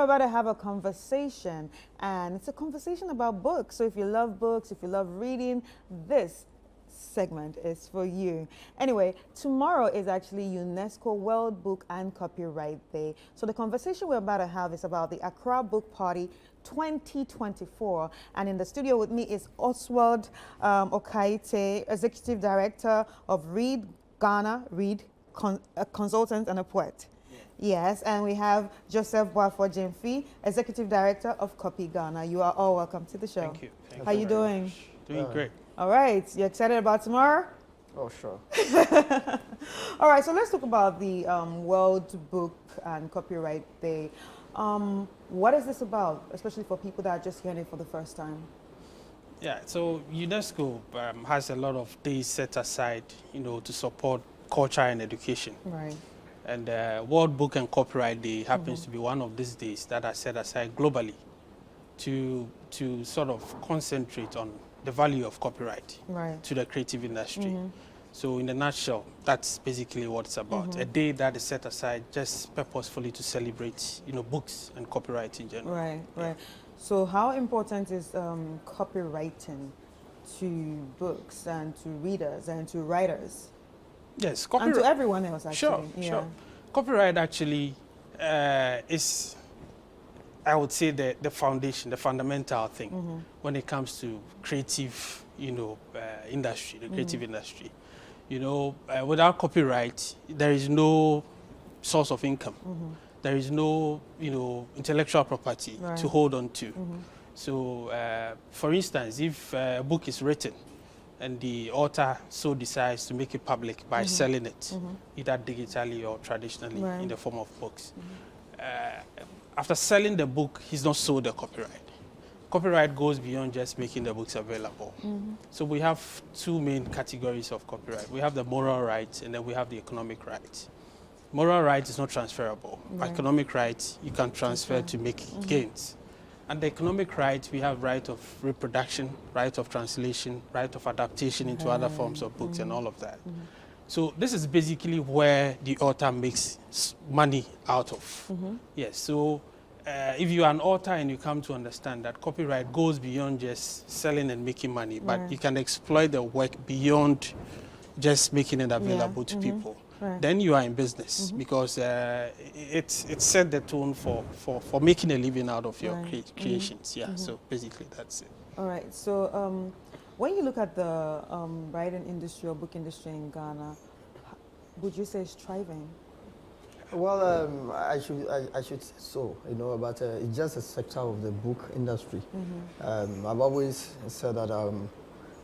about to have a conversation, and it's a conversation about books. So if you love books, if you love reading, this segment is for you. Anyway, tomorrow is actually UNESCO World Book and Copyright Day. So the conversation we're about to have is about the Akra Book Party 2024. And in the studio with me is Oswald Okaite, Executive Director of Read Ghana, a consultant and a poet. Yes, and we have Joseph Boafo Jemfi, Executive Director of Copy Ghana. You are all welcome to the show. Thank you. How you doing? Doing great. All right, you excited about tomorrow? Oh, sure. All right, so let's talk about the World Book and Copyright Day. What is this about, especially for people that are just hearing it for the first time? Yeah, so UNESCO has a lot of days set aside, to support culture and education. Right. And World Book and Copyright Day happens to be one of these days that are set aside globally to sort of concentrate on the value of copyright to the creative industry. So in a nutshell, that's basically what it's about. A day that is set aside just purposefully to celebrate, books and copyright in general. Right. So how important is copywriting to books and to readers and to writers? Yes, and to everyone else, actually. Sure. Copyright actually is, I would say, the foundation, the fundamental thing when it comes to creative, industry, the creative industry. Without copyright, there is no source of income. There is no, intellectual property to hold on to. So, for instance, if a book is written and the author so decides to make it public by selling it, either digitally or traditionally in the form of books, after selling the book, he's not sold the copyright. Copyright goes beyond just making the books available. So we have two main categories of copyright. We have the moral rights and then we have the economic rights. Moral rights is not transferable. Economic rights, you can transfer to make gains. And the economic rights, we have right of reproduction, right of translation, right of adaptation into other forms of books and all of that. So this is basically where the author makes money out of. Yes, so if you are an author and you come to understand that copyright goes beyond just selling and making money, but you can exploit the work beyond just making it available to people, then you are in business because it set the tone for making a living out of your creations. So basically that's it. All right, so when you look at the writing industry or book industry in Ghana, would you say it's thriving? Well, I should say so, but it's just a sector of the book industry. I've always said that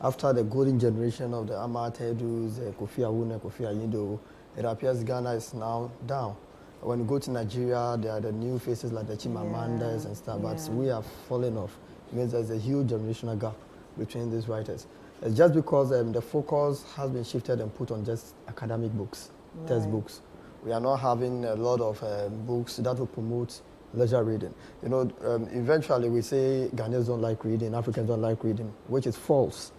after the golden generation of the Amart Edus, Kofi Awune, Kofi Ayindo, it appears Ghana is now down. When you go to Nigeria, there are the new faces like the Chimamandas and stuff, but we have fallen off. It means there's a huge generational gap between these writers. It's just because the focus has been shifted and put on just academic books, textbooks. We are not having a lot of books that will promote leisure reading. Eventually we say Ghanaians don't like reading, Africans don't like reading, which is false.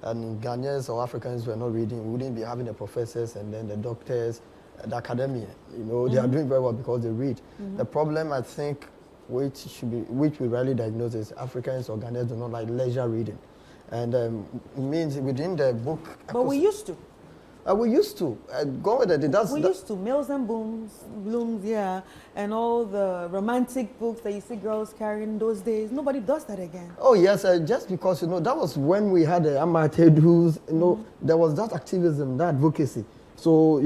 And Ghanaians or Africans were not reading, we wouldn't be having the professors and then the doctors, the academia. They are doing very well because they read. The problem, I think, which we rarely diagnose is Africans or Ghanaians do not like leisure reading. And it means within the book... But we used to. We used to. Go with it. We used to. Mills and Blooms, and all the romantic books that you see girls carrying those days. Nobody does that again. Oh, yes. Just because, that was when we had the Amatedus, there was that activism, that advocacy. So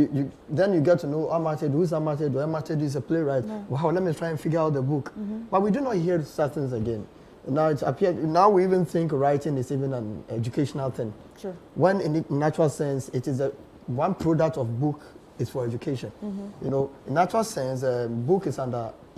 then you get to know Amatedus, who's Amatedus? Amatedus is a playwright. Wow, let me try and figure out the book. But we do not hear such things again. Now it's appeared. Now we even think writing is even an educational thing. Sure. When in natural sense, it is one product of book is for education. In natural sense, book is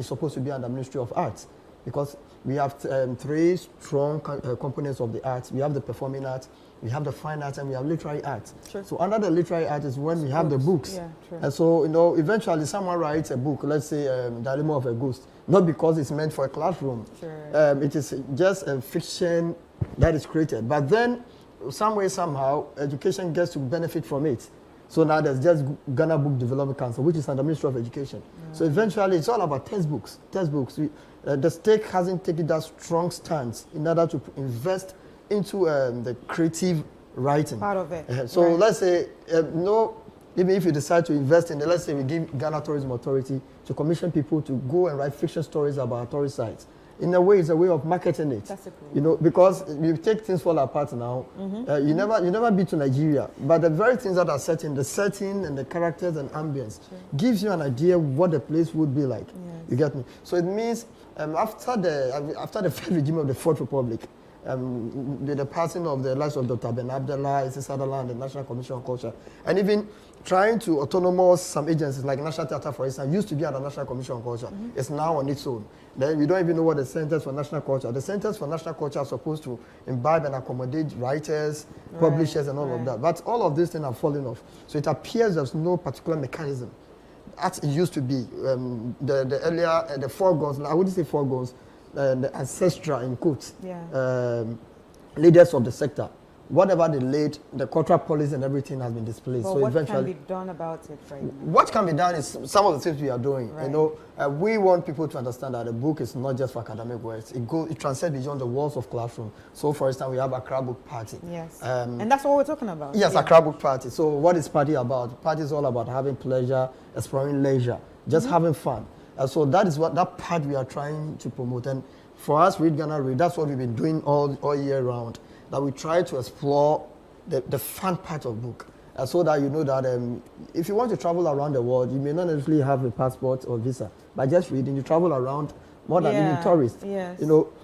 supposed to be under Ministry of Arts because we have three strong components of the arts. We have the performing arts, we have the fine arts, and we have literary arts. Sure. So under the literary art is when we have the books. Yeah, true. And so eventually someone writes a book, let's say Dilemma of a Ghost, not because it's meant for a classroom. Sure. It is just a fiction that is created. But then, some way, somehow, education gets to benefit from it. So now there's just Ghana Book Development Council, which is under Ministry of Education. So eventually it's all about textbooks. The state hasn't taken that strong stance in order to invest into the creative writing. Part of it. So let's say, even if you decide to invest in let's say we give Ghana Tourism Authority to commission people to go and write fiction stories about tourist sites. In a way, it's a way of marketing it. That's a cool. Because you take things fall apart now. You never been to Nigeria, but the very things that are set in the setting and the characters and ambience gives you an idea what the place would be like. Yes. You get me? So it means after the first regime of the Fourth Republic, the passing of the lives of Dr. Ben Abdallah, Issa Sutherland, the National Commission on Culture, and even trying to autonomous some agencies like National Theatre, for instance, used to be under National Commission on Culture. It's now on its own. Then we don't even know what the Centers for National Culture. The Centers for National Culture are supposed to imbibe and accommodate writers, publishers, and all of that. But all of these things are falling off. So it appears there's no particular mechanism as it used to be. The earlier, the foregoers, I wouldn't say foregoers, the ancestral, in quotes, leaders of the sector. Whatever they laid, the cultural policy and everything has been displaced. But so what eventually, can be done about it right now? what can be done is some of the things we are doing. Right. We want people to understand that the book is not just for academic works. It transcends beyond the walls of classroom. So, for instance, we have Akra Book Party. Yes. And that's what we're talking about. Yes, Akra Book Party. So, what is party about? Party is all about having pleasure, exploring leisure, just having fun. So that part we are trying to promote. And for us, Read Ghana Read, that's what we've been doing all year round. That we try to explore the fun part of book. So that you know that if you want to travel around the world, you may not necessarily have a passport or visa. By just reading, you travel around more than even tourists. Yes.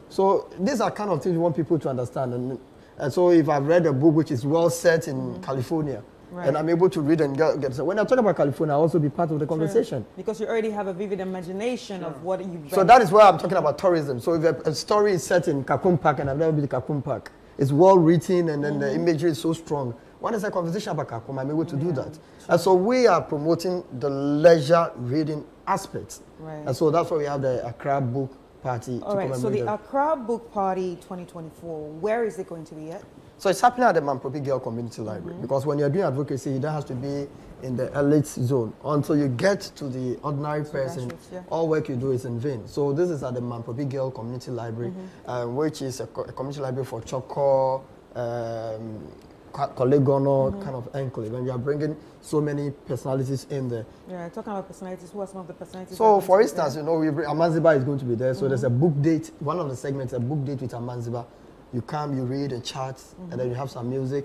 So these are kind of things we want people to understand. And so if I've read a book which is well set in California, and I'm able to read and get so when I talk about California, I'll also be part of the conversation. Because you already have a vivid imagination of what you've read. So that is why I'm talking about tourism. So if a story is set in Kakum Park and I've never been to Kakum Park, it's well written and then the imagery is so strong. When there's a conversation about Kakum, I'm able to do that. And so we are promoting the leisure reading aspects. Right. And so that's why we have the Akra Book Party. All right, so the Akra Book Party 2024, where is it going to be at? So it's happening at the Mamprobi Gale Community Library because when you're doing advocacy, it has to be in the elite zone. Until you get to the ordinary person, all work you do is in vain. So this is at the Mamprobi Gale Community Library, which is a community library for Choko, Kolegono kind of enclave. And we are bringing so many personalities in there. Yeah, talking about personalities, who are some of the personalities? So for instance, Amanziba is going to be there. So there's a book date. One of the segments, a book date with Amanziba. You come, you read a chart, and then you have some music.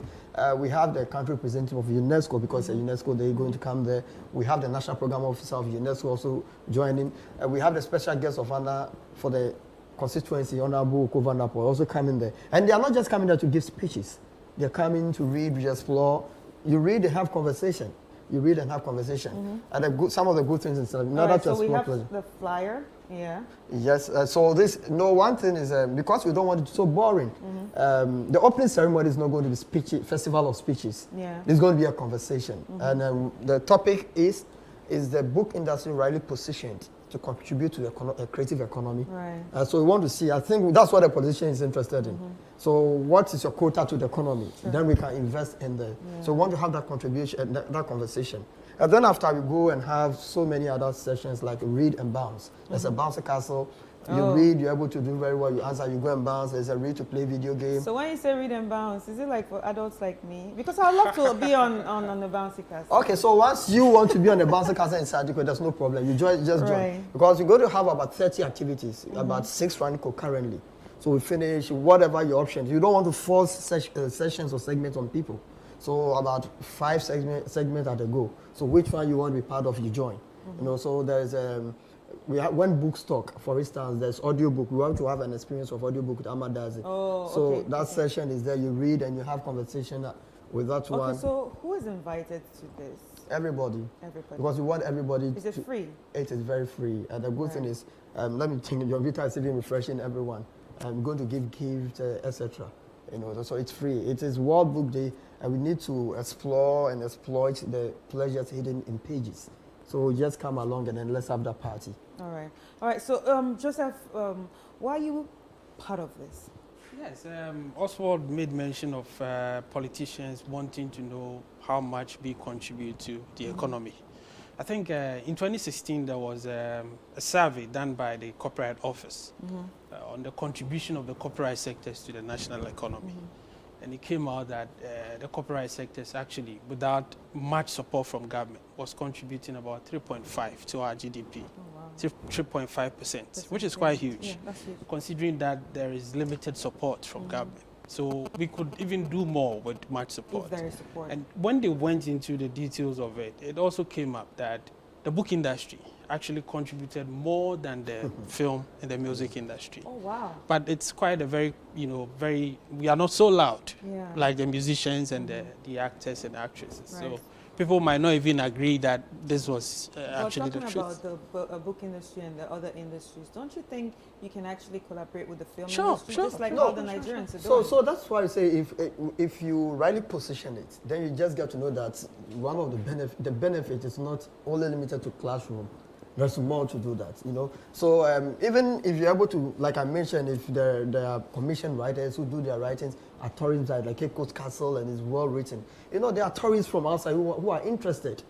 We have the country representative of UNESCO because UNESCO, they're going to come there. We have the National Program Officer of UNESCO also joining. We have the special guest of honor for the constituency, Honorable Okovandapo, also coming there. And they are not just coming there to give speeches. They're coming to read, to explore. You read and have conversation. You read and have conversation. And some of the good things in order to explore. So we have the flyer. Yeah. Yes. One thing is because we don't want it so boring. The opening ceremony is not going to be festival of speeches. Yeah. It's going to be a conversation, and the topic is the book industry rightly positioned to contribute to the creative economy. Right. So we want to see. I think that's what the politician is interested in. So what is your quota to the economy? Then we can invest in the. So we want to have that contribution, that conversation. And then after we go and have so many other sessions like read and bounce. There's a bouncer castle. You read, you're able to do very well. You answer, you go and bounce. There's a read to play video game. So when you say read and bounce, is it like for adults like me? Because I'd love to be on the bouncy castle. Okay, so once you want to be on the bouncer castle in Sadiko, there's no problem. You just join. Because you're going to have about 30 activities, about 6 running concurrently. So we finish whatever your options. You don't want to force sessions or segments on people. So about 5 segments at a go. So which one you want to be part of, you join. So there's when books talk, for instance, there's audiobook. We want to have an experience of audiobook with Amadazi. That session is there. You read and you have conversation with that one. Okay, so who is invited to this? Everybody. Because we want everybody. Is it free? It is very free. And the good thing is, let me think, your Vita is even refreshing everyone. I'm going to give gifts, etc. So it's free. It is World Book Day, and we need to explore and exploit the pleasures hidden in pages. So just come along and then let's have that party. All right. So Joseph, why are you part of this? Yes, Oswald made mention of politicians wanting to know how much we contribute to the economy. I think in 2016 there was a survey done by the Copyright Office on the contribution of the copyright sectors to the national economy. And it came out that the copyright sectors actually, without much support from government, was contributing about 3.5 to our GDP. Oh, wow. 3.5%, which is quite huge, Yeah, that's huge. considering that there is limited support from government. So we could even do more with much support. If there is support. And when they went into the details of it, it also came up that the book industry actually contributed more than the film and the music industry. Oh, wow. But it's quite a very, we are not so loud Yeah. like the musicians and the actors and actresses. Right. So people might not even agree that this was actually the talking truth. about the book industry and the other industries, don't you think you can actually collaborate with the film Sure, industry, sure. just like No, how the Nigerians are So, doing? so that's why I say if you rightly position it, then you just get to know that one of the benefit is not only limited to classroom. There's more to do that, So even if you're able to, like I mentioned, if there are commissioned writers who do their writings at tourist sites like Cape Coast Castle and it's well written, there are tourists from outside who are interested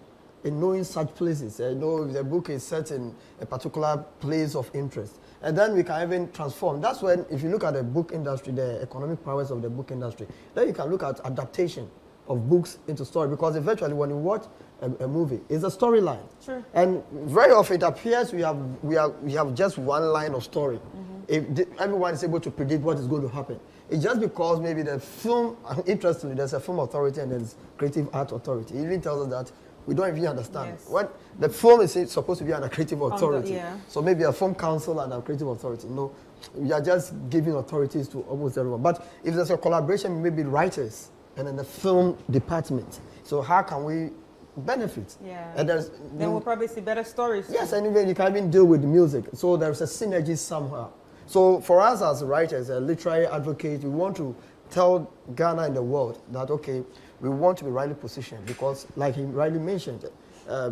in knowing such places. If the book is set in a particular place of interest. And then we can even transform. That's when, if you look at the book industry, the economic powers of the book industry, then you can look at adaptation of books into story. Because eventually when you watch a movie, it's a storyline. Sure. And very often it appears we have just one line of story. If everyone is able to predict what is going to happen. It's just because maybe the film, interestingly, there's a film authority and there's creative art authority. It even tells us that we don't even understand. Yes. What the film is supposed to be under creative authority. Yeah. So maybe a film council and a creative authority. No, we are just giving authorities to almost everyone. But if there's a collaboration, maybe writers and in the film department. So how can we benefit? Yeah. And Then we'll probably see better stories. yes, and even you can even deal with music. So there's a synergy somewhere. So for us as writers, literary advocates, we want to tell Ghana and the world that, okay, we want to be rightly positioned because, like he rightly mentioned,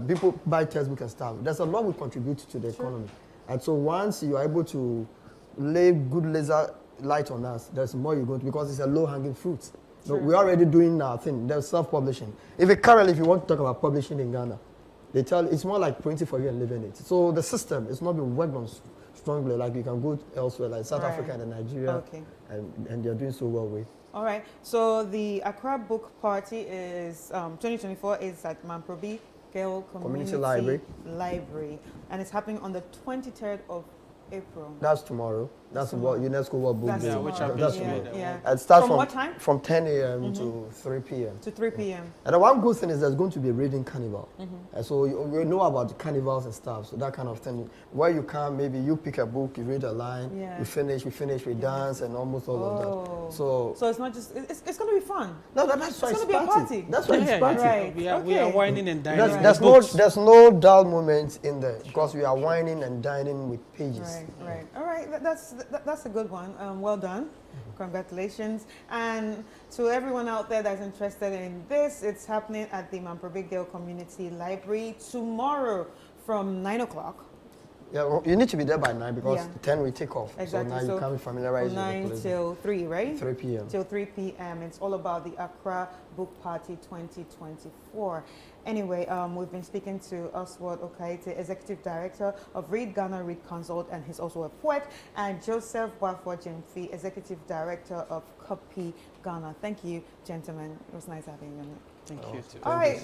people buy textbooks and stuff. There's a lot we contribute to the economy. And so once you are able to lay good laser light on us, there's more you're going to, because it's a low-hanging fruit. So we're already doing our thing. There's self-publishing. If you want to talk about publishing in Ghana, they tell it's more like printing for you and living it. So the system is not being worked on strongly. Like you can go elsewhere, like South Africa and Nigeria, and they're doing so well with. All right. So the Akra Book Party is 2024 is at Mamprobi Gale Community Library, and it's happening on the 23rd of April. That's tomorrow. That's what UNESCO World Book Day. which I've That's been tomorrow. to. Yeah. It starts From what time? From 10 a.m. to 3 p.m. To 3 p.m. And the one good thing is there's going to be a reading carnival. And so we know about the carnivals and stuff, so that kind of thing. Where you come, maybe you pick a book, you read a line, we finish, we dance, and almost all of that. So it's not just, it's going to be fun. No, that's why It's it's gonna be a party. That's why it's party. Right. We are whining and dining. There's no dull moments in there because we are whining and dining with pages. Right. All right. That's a good one. Well done. Congratulations. And to everyone out there that's interested in this, it's happening at the Mamprobi Gale Community Library tomorrow from 9 o'clock. Yeah, well, you need to be there by 9 because 10 we take off. Exactly. So now you can familiarize from 9 with the till 3, right? 3 p.m. Till 3 p.m. It's all about the Akra Book Party 2024. Anyway, we've been speaking to Oswald Okaite, Executive Director of Read Ghana, Read Consult, and he's also a poet, and Joseph Wafo Jemfi, Executive Director of Copy Ghana. Thank you, gentlemen. It was nice having you. Thank you. All right.